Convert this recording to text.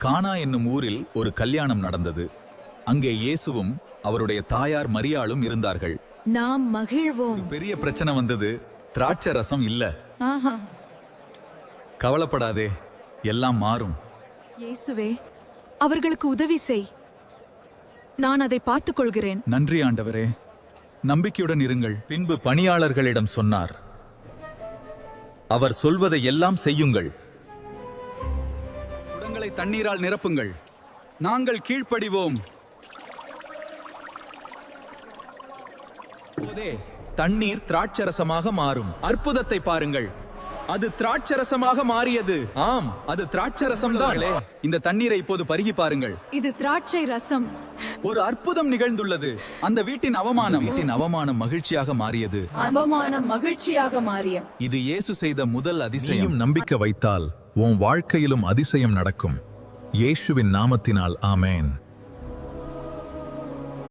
கானா என்னும் ஊரில் ஒரு கல்யாணம் நடந்தது. அங்கே இயேசுவும் அவருடைய தாயார் மரியாளும் இருந்தார்கள். நாம் மகிழ்வோம். பெரிய பிரச்சனை வந்தது. திராட்சை ரசம் இல்ல. ஆஹா. கவலைப்படாதே, எல்லாம் மாறும். இயேசுவே, அவர்களுக்கு உதவி செய். நான் அதை பார்த்துக் கொள்கிறேன். நன்றி ஆண்டவரே, நம்பிக்கையுடன் இருங்கள். பின்பு பணியாளர்களிடம் சொன்னார், அவர் சொல்வதை எல்லாம் செய்யுங்கள். குடங்களை தண்ணீரால் நிரப்புங்கள். நாங்கள் கீழ்ப்படிவோம். போதே தண்ணீர் திராட்சரசமாக மாறும். அற்புதத்தை பாருங்கள், அது திராட்சரசமாக மாறியது. ஆம், அது திராட்சரசம் தான். இந்த தண்ணீரை இப்போது பருகி பாருங்கள். இது திராட்சை ரசம். ஒரு அற்புதம் நிகழ்ந்துள்ளது. அந்த வீட்டின் அவமானம் மகிழ்ச்சியாக மாறியது. அவமானம் மகிழ்ச்சியாக மாறிய. இது இயேசு செய்த முதல் அதிசயம். நம்பிக்கை வைத்தால் உன் வாழ்க்கையிலும் அதிசயம் நடக்கும். இயேசுவின் நாமத்தினால் ஆமென்.